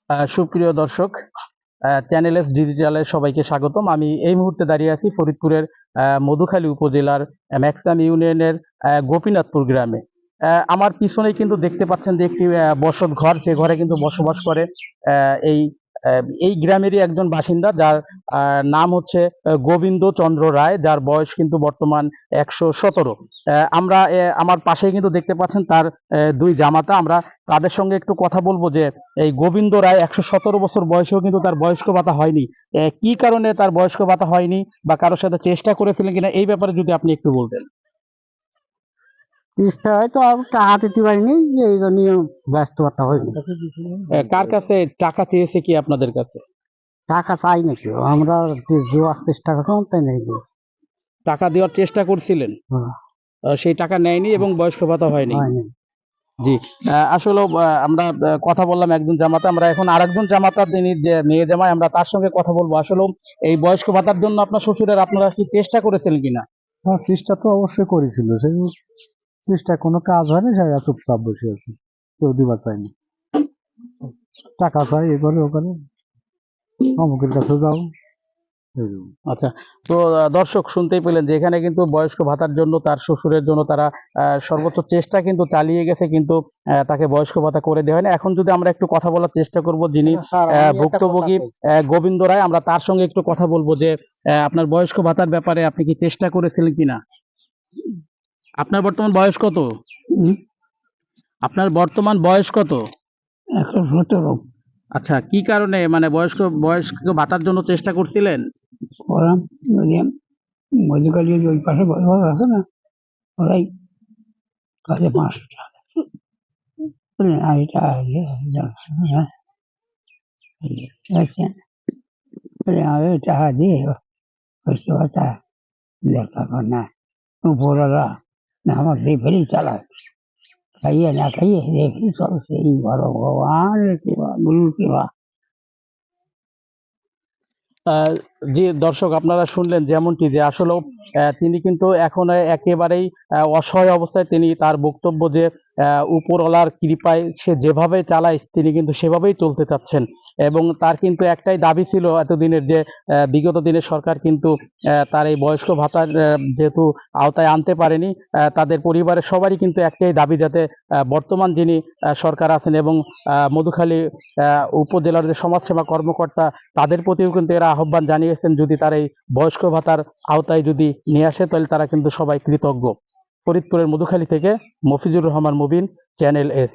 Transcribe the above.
সুপ্রিয় দর্শক, channel S ডিজিটালে সবাইকে স্বাগতম। আমি এই মুহূর্তে দাঁড়িয়ে আছি ফরিদপুরের মধুখালী উপজেলার ম্যাক্সাম ইউনিয়নের গোপীনাথপুর গ্রামে। আমার পিছনেই কিন্তু দেখতে পাচ্ছেন যে একটি বসত ঘর, যে ঘরে কিন্তু বসবাস করে এই এই গ্রামেরই একজন বাসিন্দা, যার নাম হচ্ছে গোবিন্দ চন্দ্র রায়, যার বয়স কিন্তু বর্তমান 117। আমরা আমার পাশেই কিন্তু দেখতে পাচ্ছেন তার দুই জামাতা। আমরা তাদের সঙ্গে একটু কথা বলবো যে এই গোবিন্দ রায় 117 বছর বয়সেও কিন্তু তার বয়স্ক ভাতা হয়নি। কি কারণে তার বয়স্ক ভাতা হয়নি, বা কারোর সাথে চেষ্টা করেছিলেন কিনা, এই ব্যাপারে যদি আপনি একটু বলতেন। চেষ্টা হয়তো টাকা দিতে পারিনি, এই জন্য ব্যস্ততা হয়নি। কার কাছে টাকা চেয়েছে কি আপনাদের কাছে? টাকা চাই নাকি আমরা দেওয়ার চেষ্টা করছিলাম, তাই নেই দিয়েছি। টাকা দেওয়ার চেষ্টা করছিলেন, সেই টাকা নেয়নি এবং বয়স্ক ভাতা হয়নি। জি, আসলে আমরা কথা বললাম একজন জামাতা, আমরা এখন আরেকজন জামাতা, তিনি যে মেয়ে জামাই, আমরা তার সঙ্গে কথা বলবো। আসলে এই বয়স্ক ভাতার জন্য আপনার শ্বশুরের আপনারা কি চেষ্টা করেছিলেন কিনা? হ্যাঁ, চেষ্টা তো অবশ্যই করেছিল, সেই চেষ্টা কোনো কাজ হয়নি, সেটা চুপচাপ বসে আছে, কেউ দিবা চায়নি। টাকা চাই এবারে ওখানে, অমুকের কাছে যাও। আচ্ছা, তো দর্শক শুনতেই পেলেন যে এখানে কিন্তু বয়স্ক ভাতার জন্য তার শ্বশুরের জন্য তারা সর্বোচ্চ চেষ্টা কিন্তু চালিয়ে গেছে, কিন্তু তাকে বয়স্ক ভাতা করে দেওয়া হয় না। এখন যদি আমরা একটু কথা বলার চেষ্টা করব যিনি ভুক্তভোগী গোবিন্দ রায়, আমরা তার সঙ্গে একটু কথা বলবো যে আপনার বয়স্ক ভাতার ব্যাপারে আপনি কি চেষ্টা করেছিলেন কিনা? আপনার বর্তমান বয়স কত? আপনার বর্তমান বয়স কত? 117। আচ্ছা, কি কারণে মানে বয়স্ক ভাতার জন্য চেষ্টা করছিলেন? ওরাম মধ্যকালীয় ওই পাশে ঘর আছে না, ওরাই কাছে 500 টাকা টাকা দিয়ে বুঝতে পারতা লেখা না উপরওয়ালা না আমার সেই ফেলেই চালায়, খাইয়ে না খাইয়ে রেখে চলছে। এই বড় ভগবান কিবা গুরু কিবা। যে দর্শক, আপনারা শুনলেন যেমনটি, যে আসলে তিনি কিন্তু এখন একেবারেই অসহায় অবস্থায়। তিনি তার বক্তব্য যে উপরওয়ালার কৃপায় সে যেভাবে চালায় তিনি কিন্তু সেভাবেই চলতে চাচ্ছেন, এবং তার কিন্তু একটাই দাবি ছিল এতদিনের, যে বিগত দিনের সরকার কিন্তু তার এই বয়স্ক ভাতার যেহেতু আওতায় আনতে পারেনি, তাদের পরিবারের সবারই কিন্তু একটাই দাবি, যাতে বর্তমান যিনি সরকার আছেন এবং মধুখালী উপজেলার যে সমাজসেবা কর্মকর্তা, তাদের প্রতিও কিন্তু এরা আহ্বান জানিয়েছেন, যদি তার এই বয়স্ক ভাতার আওতায় যদি নিয়ে আসে, তাহলে তারা কিন্তু সবাই কৃতজ্ঞ। ফরিদপুরের মধুখালী থেকে মফিজুর রহমান মুবিন, চ্যানেল এস।